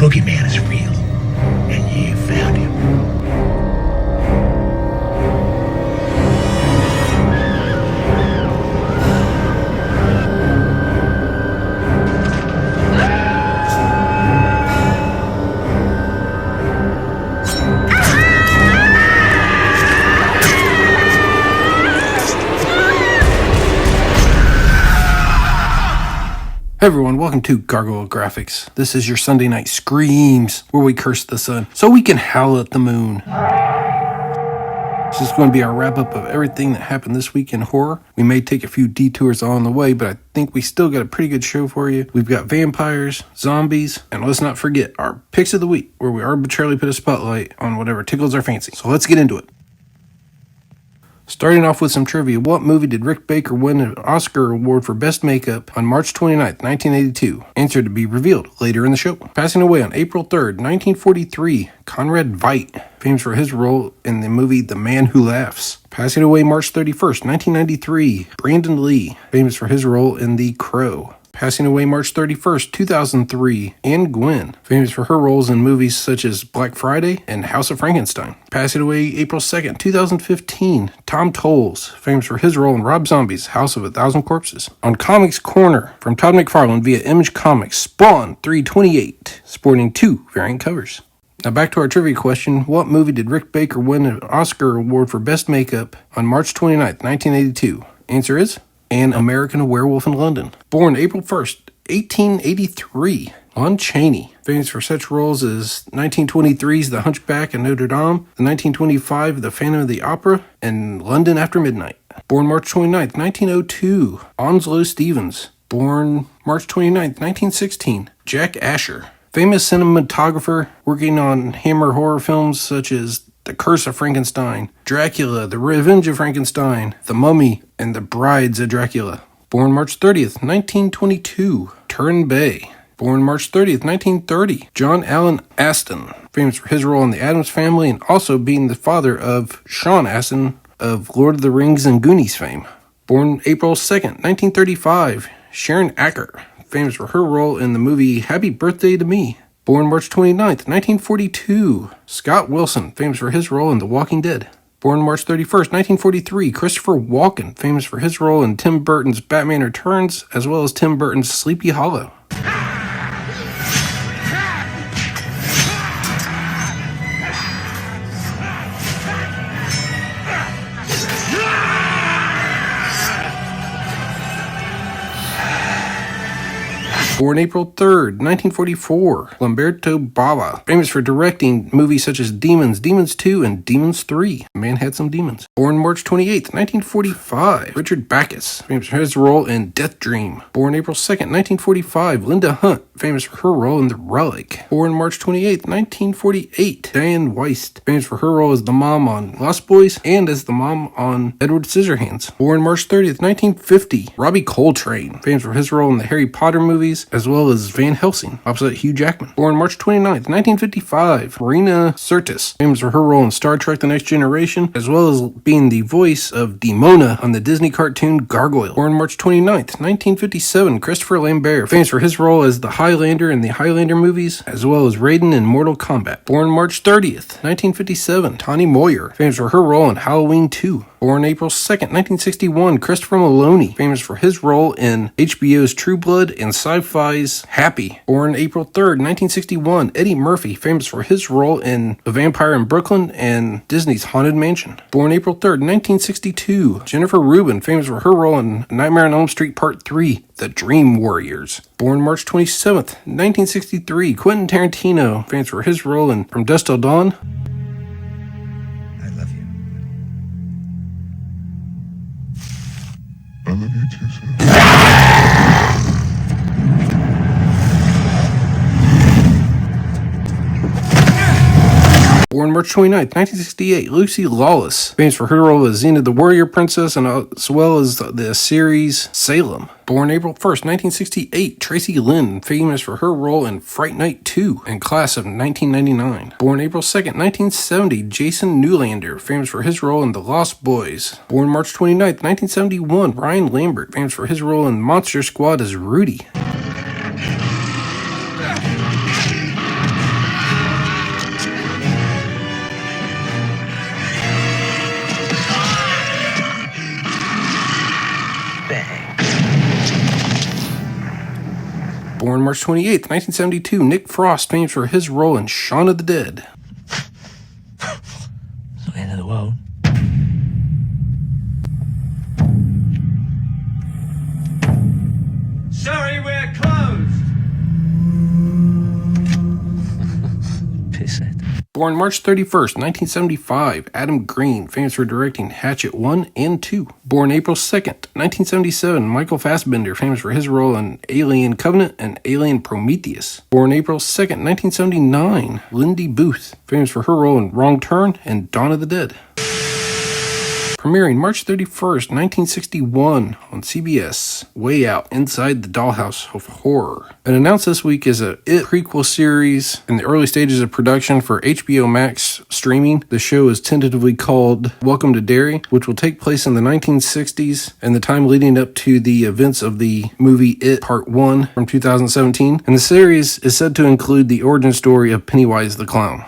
boogeyman is real, and you found him. Hey everyone, welcome to Gargoyle Graphics. This is your Sunday night screams where we curse the sun so we can howl at the moon. This is going to be our wrap up of everything that happened this week in horror. We may take a few detours on the way, but I think we still got a pretty good show for you. We've got vampires, zombies, and let's not forget our picks of the week where we arbitrarily put a spotlight on whatever tickles our fancy. So let's get into it. Starting off with some trivia, what movie did Rick Baker win an Oscar award for Best Makeup on March 29th, 1982? Answer to be revealed later in the show. Passing away on April 3rd, 1943, Conrad Veidt, famous for his role in the movie The Man Who Laughs. Passing away March 31st, 1993, Brandon Lee, famous for his role in The Crow. Passing away March 31st, 2003, Anne Gwynn, famous for her roles in movies such as Black Friday and House of Frankenstein. Passing away April 2nd, 2015, Tom Towles, famous for his role in Rob Zombie's House of a Thousand Corpses. On Comics Corner, from Todd McFarlane via Image Comics, Spawn 328, sporting 2 variant covers. Now back to our trivia question, what movie did Rick Baker win an Oscar award for Best Makeup on March 29th, 1982? Answer is An American Werewolf in London. Born April 1st, 1883, Lon Chaney, famous for such roles as 1923's The Hunchback of Notre Dame, the 1925 The Phantom of the Opera, and London After Midnight. Born March 29th, 1902, Onslow Stevens. Born March 29th, 1916, Jack Asher, famous cinematographer working on Hammer horror films such as The Curse of Frankenstein, Dracula, The Revenge of Frankenstein, The Mummy, and The Brides of Dracula. Born March 30th, 1922, Turin Bay. Born March 30th, 1930, John Allen Aston, famous for his role in The Addams Family and also being the father of Sean Astin of Lord of the Rings and Goonies fame. Born April 2nd, 1935, Sharon Acker, famous for her role in the movie Happy Birthday to Me. Born March 29th, 1942, Scott Wilson, famous for his role in The Walking Dead. Born March 31st, 1943, Christopher Walken, famous for his role in Tim Burton's Batman Returns, as well as Tim Burton's Sleepy Hollow. Born April 3rd, 1944, Lamberto Bava, famous for directing movies such as Demons, Demons 2, and Demons 3. The man had some demons. Born March 28th, 1945, Richard Backus, famous for his role in Death Dream. Born April 2nd, 1945, Linda Hunt, famous for her role in The Relic. Born March 28th, 1948, Diane Weist, famous for her role as the mom on Lost Boys and as the mom on Edward Scissorhands. Born March 30th, 1950, Robbie Coltrane, famous for his role in the Harry Potter movies, as well as Van Helsing, opposite Hugh Jackman. Born March 29th, 1955, Marina Sirtis, famous for her role in Star Trek The Next Generation, as well as being the voice of Demona on the Disney cartoon Gargoyle. Born March 29th, 1957, Christopher Lambert, famous for his role as the Highlander in the Highlander movies, as well as Raiden in Mortal Kombat. Born March 30th, 1957, Tawny Moyer, famous for her role in Halloween 2. Born April 2nd, 1961, Christopher Maloney, famous for his role in HBO's True Blood and Sci-Fi's Happy. Born April 3rd, 1961, Eddie Murphy, famous for his role in A Vampire in Brooklyn and Disney's Haunted Mansion. Born April 3rd, 1962, Jennifer Rubin, famous for her role in Nightmare on Elm Street Part 3, The Dream Warriors. Born March 27th, 1963, Quentin Tarantino, famous for his role in From Dusk Till Dawn. I love you. I love you too, sir. Born March 29th, 1968, Lucy Lawless, famous for her role as Xena the Warrior Princess and as well as the series Salem. Born April 1st, 1968, Tracy Lynn, famous for her role in Fright Night 2 and Class of 1999. Born April 2nd, 1970, Jason Newlander, famous for his role in The Lost Boys. Born March 29th, 1971, Ryan Lambert, famous for his role in Monster Squad as Rudy. bag. Born March 28th, 1972, Nick Frost, famous for his role in Shaun of the Dead. It's not the end of the world. Sorry, we're closed. Pisshead. Born March 31st, 1975, Adam Green, famous for directing Hatchet 1 and 2. Born April 2nd, 1977, Michael Fassbender, famous for his role in Alien Covenant and Alien Prometheus. Born April 2nd, 1979, Lindy Booth, famous for her role in Wrong Turn and Dawn of the Dead. Premiering March 31st, 1961 on CBS, Way Out, Inside the Dollhouse of Horror. And announced this week is a It prequel series in the early stages of production for HBO Max streaming. The show is tentatively called Welcome to Derry, which will take place in the 1960s and the time leading up to the events of the movie It Part 1 from 2017. And the series is said to include the origin story of Pennywise the Clown.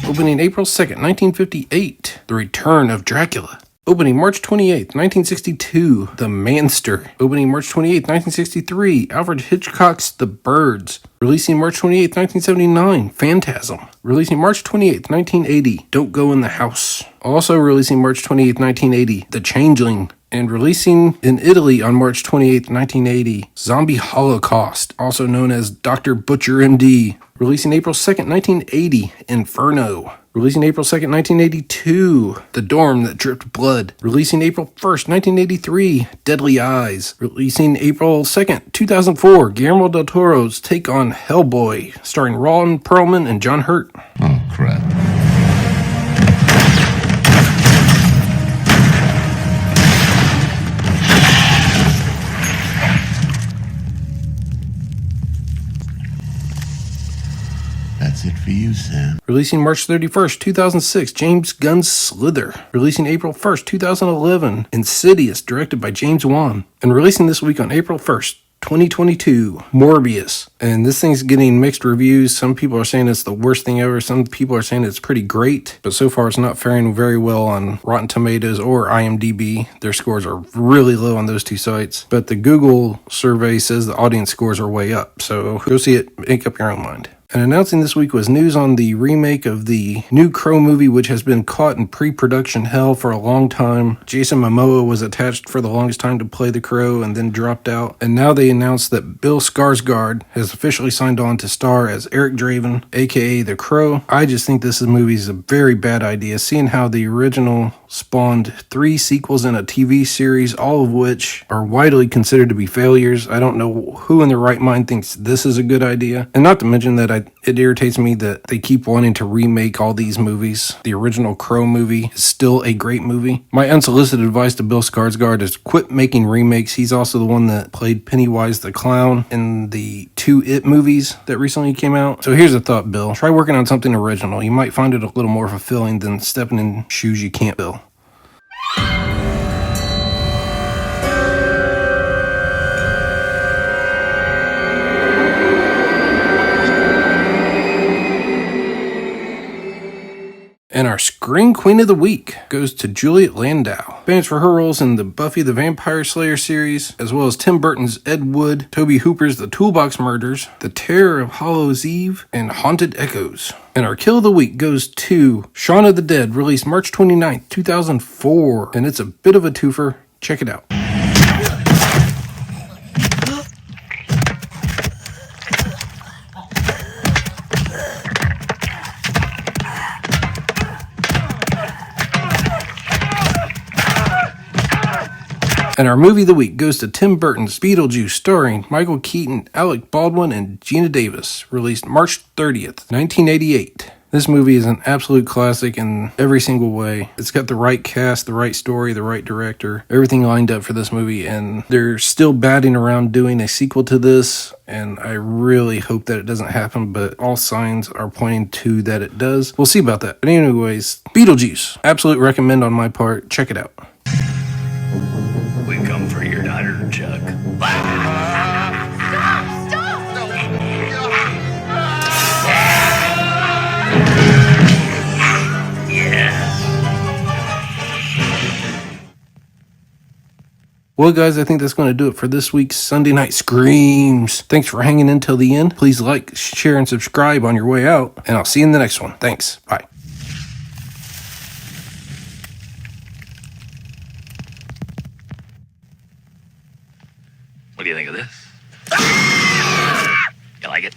Opening April 2nd, 1958, The Return of Dracula. Opening March 28th, 1962, The Manster. Opening March 28th, 1963, Alfred Hitchcock's The Birds. Releasing March 28th, 1979, Phantasm. Releasing March 28th, 1980, Don't Go in the House. Also releasing March 28th, 1980, The Changeling. And releasing in Italy on March 28th, 1980, Zombie Holocaust, also known as Dr. Butcher MD. Releasing April 2nd, 1980, Inferno. Releasing April 2nd, 1982, The Dorm That Dripped Blood. Releasing April 1st, 1983, Deadly Eyes. Releasing April 2nd, 2004, Guillermo del Toro's take on Hellboy, starring Ron Perlman and John Hurt. Oh, crap. That's it for you, Sam. Releasing March 31st, 2006, James Gunn's Slither. Releasing April 1st, 2011, Insidious, directed by James Wan. And releasing this week on April 1st, 2022, Morbius. And this thing's getting mixed reviews. Some people are saying it's the worst thing ever. Some people are saying it's pretty great. But so far it's not faring very well on Rotten Tomatoes or IMDb. Their scores are really low on those two sites. But the Google survey says the audience scores are way up. So go see it, make up your own mind. And announcing this week was news on the remake of the new Crow movie, which has been caught in pre-production hell for a long time. Jason Momoa was attached for the longest time to play the Crow and then dropped out. And now they announced that Bill Skarsgård has officially signed on to star as Eric Draven, aka the Crow. I just think this movie is a very bad idea, seeing how the original spawned 3 sequels in a TV series, all of which are widely considered to be failures. I don't know who in their right mind thinks this is a good idea. And not to mention that it irritates me that they keep wanting to remake all these movies. The original Crow movie is still a great movie. My unsolicited advice to Bill Skarsgård is quit making remakes. He's also the one that played Pennywise the Clown in the 2 It movies that recently came out. So here's a thought, Bill. Try working on something original. You might find it a little more fulfilling than stepping in shoes you can't fill. And our Screen Queen of the Week goes to Juliet Landau, famous for her roles in the Buffy the Vampire Slayer series, as well as Tim Burton's Ed Wood, Tobe Hooper's The Toolbox Murders, The Terror of Hallows Eve, and Haunted Echoes. And our Kill of the Week goes to Shaun of the Dead, released March 29th, 2004, and it's a bit of a twofer. Check it out. And our movie of the week goes to Tim Burton's Beetlejuice, starring Michael Keaton, Alec Baldwin, and Gina Davis, released March 30th, 1988. This movie is an absolute classic in every single way. It's got the right cast, the right story, the right director, everything lined up for this movie, and they're still batting around doing a sequel to this, and I really hope that it doesn't happen, but all signs are pointing to that it does. We'll see about that. But anyways, Beetlejuice, absolute recommend on my part. Check it out. We come for your daughter, Chuck. Well, guys, I think that's going to do it for this week's Sunday Night Screams. Thanks for hanging in till the end. Please like, share, and subscribe on your way out, and I'll see you in the next one. Thanks. Bye. What do you think of this? You like it?